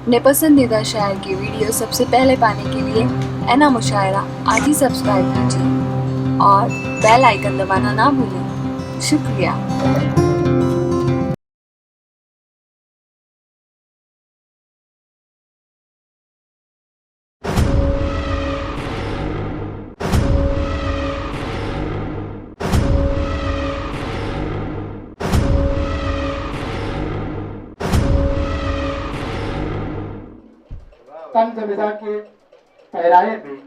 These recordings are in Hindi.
अपने पसंदीदा शायर की वीडियो सबसे पहले पाने के लिए एना मुशायरा आज ही सब्सक्राइब कीजिए और बेल आइकन दबाना ना भूलें। शुक्रिया। तंज मिजा के पैराए में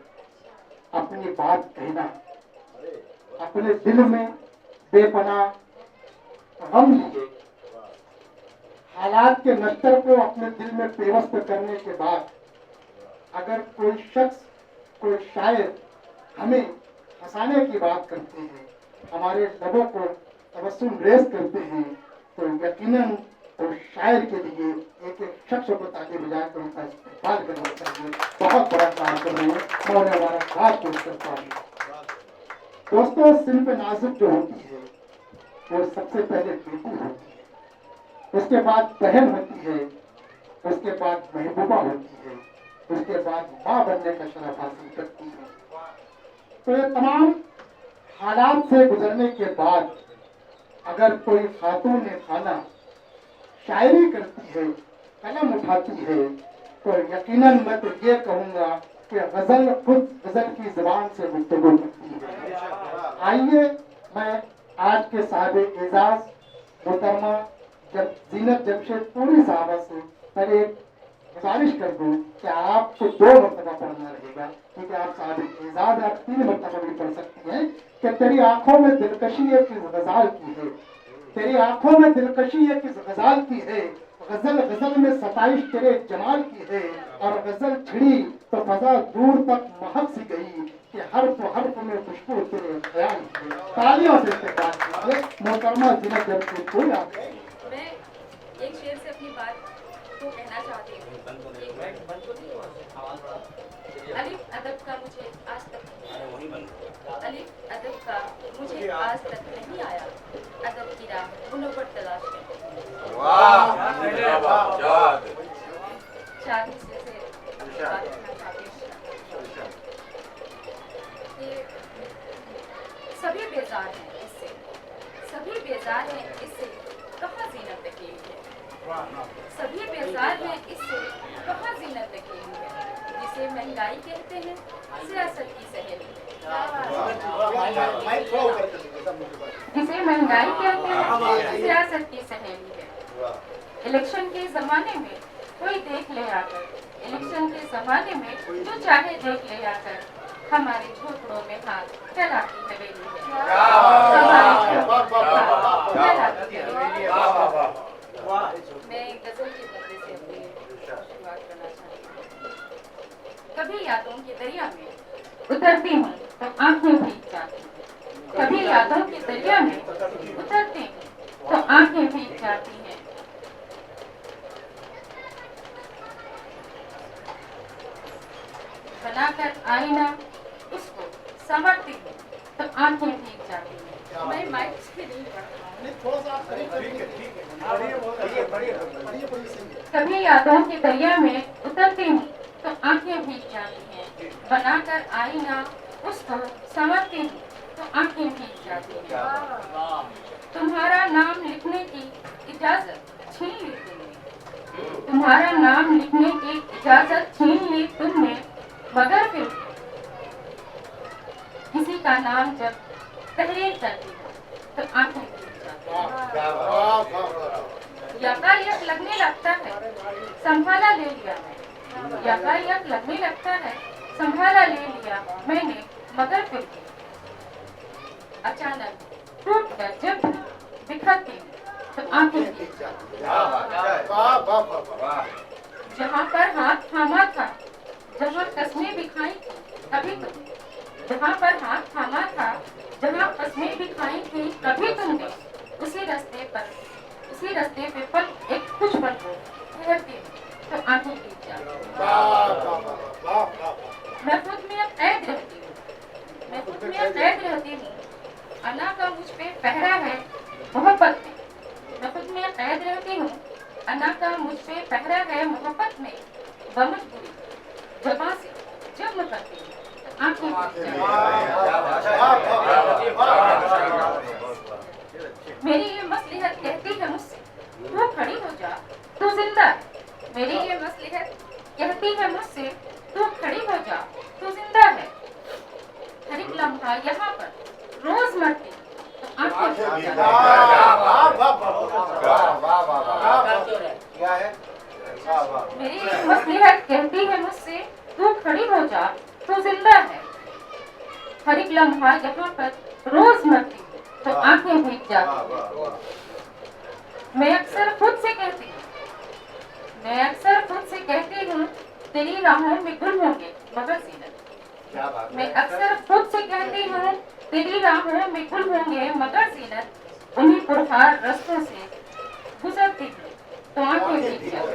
अपनी बात कहना, अपने दिल में बेपनाह गम लिए हालात के नश्तर को अपने दिल में पेवस्त करने के बाद अगर कोई शख्स, कोई शायर हमें हंसाने की बात करते हैं, हमारे लबों को तबस्सुम रेज करते हैं, तो यकीनन उस शायर के लिए एक एक शख्स को ताली बजाकर उनका इस्तेमाल करना चाहिए। बहुत बड़ा काम कर रहे हैं, मैं उन्हें हमारा हाथ पेश करता हूँ। दोस्तों, सिर्फ नाजुक जो होती है वो सबसे पहले बेटी होती है, उसके बाद बहन होती है, उसके बाद महबूबा होती है, उसके बाद माँ बनने का शरफ हासिल करती है। तो ये तमाम हालात से गुजरने के बाद अगर कोई खातून खाना शायरी करती है, कलम उठाती है, तो यकीनन मैं तो ये कहूँगा कि गजल खुद गजल की जुबान से गुफ्तगू करती है। आइए मैं आज के साहिब एजाज मोहतरमा जीनत जमशेदपुरी साहबा से पहले गुजारिश कर दूं कि आपको 2 मरतबा पढ़ना रहेगा, क्योंकि आप साहिब एजाज, आप 3 मरतबा भी पढ़ सकती हैं कि तेरी आंखों में दिलकशी है किस गजाल की है, तेरी आंखों में दिलकशी है किस गजाल की है, गजल गजल में सताइश तेरे जमाल की है, और गजल छिड़ी तो फजा दूर तक महक सी गई कि हर्फ में खुशबू तेरे ख्याल की। तालियों से इस्तेमाल कीजिए मोहतरमा जीनत जमशेदपुरी। मैं एक शेर से अपनी बात को कहना चाहती हूँ। अलिफ अदब का मुझे आज तक अलिफ अदब का मुझे आज तक नहीं आया, अदब की राह मुनव्वर तलाश में। चार हिस्से से बात करना चाहती हूँ। ये सभी बेजार हैं इससे, सभी बेजार हैं इससे, कहाँ जीनत लगी है, सभी बेजार हैं इससे, कहाँ जीनत लगी है। जिसे महंगाई कहते हैं सियासत की सहेली है, जिसे महंगाई कहते हैं सियासत की सहेली है। इलेक्शन के जमाने में कोई देख ले आकर, इलेक्शन के जमाने में जो चाहे देख ले आकर, हमारे झोपड़ों में हाथ फैलाती हवेली है, हमारे फैलाती हवेली है। मैं गजल के बदले से अपनी शुरुआत करना चाहती हूँ। कभी यादों के दरिया में उतरती हूँ तो आंखें भीग जाती हैं, कभी यादों के दरिया में उतरती हूँ तो आंखें भीग जाती हैं। बनाकर आईना उसको संवरती हूँ तो आंखें भीग जाती हैं। मैं माइक से नहीं पढ़, कभी यादों के दरिया में उतरती हूँ तो आंखें भीग जाती हैं। बनाकर आईना उसको संवरती हूँ तो आंखें भीग जाती हैं। तुम्हारा नाम लिखने की इजाजत छीन ली तुमने, तुम्हारा नाम लिखने की इजाजत छीन ली तुमने, मगर फिर किसी का नाम जब तहरीर करती हो तो आंखें भीग जाती हैं। यकायक लगने लगता है संभाला ले लिया मैं, यकायक लगने लगता है संभाला ले लिया मैंने, मगर फिर अचानक टूट कर जब बिखरती हूँ तो आंखें भीग जाती हैं। जहाँ पर हाथ थामा था, जहाँ कस्में भी खाई थी कभी तुमने, जहाँ पर हाथ थामा था, जहाँ कस्में भी खाई थी कभी तुमने, उसी रास्ते पे पल एक कुछ पल को ठहरती हूँ तो आंखें भीग जाती हैं। मैं खुद में कैद रहती हूँ, मैं खुद में कैद रहती हूँ, अल्लाह का मुझ पे पहरा है मोहब्बत में। मैं खुद में कैद रहती हूँ, अल्लाह का मुझ पे पहरा है मोहब्बत मोहब्बत में बमजबूरी जबां से जब निकलती हूँ तो आंखें भीग जाती हैं। मेरी ये मसलिहत कहती है मुझसे तू खड़ी हो जा, तू जिंदा है। मेरी ये मसलिहत कहती है मुझसे तू खड़ी हो जा, तू जिंदा है। हर एक लम्हा यहाँ पर रोज मरती तो आंखें भीग जाती। मेरी ये मसलिहत कहती है मुझसे तू खड़ी हो जा, तू जिंदा है। हर एक लम्हा यहाँ पर रोज मरती तो आंखें भीग जाती। मैं अक्सर खुद से कहती हूँ तेरी राहों में गुल होंगे मगर जीनत। मैं अक्सर खुद से कहती हूँ तेरी राहों में गुल होंगे मगर जीनत। उन्हीं पुरखार रस्तों से गुजरती हूँ तो आंखें भीग जाती।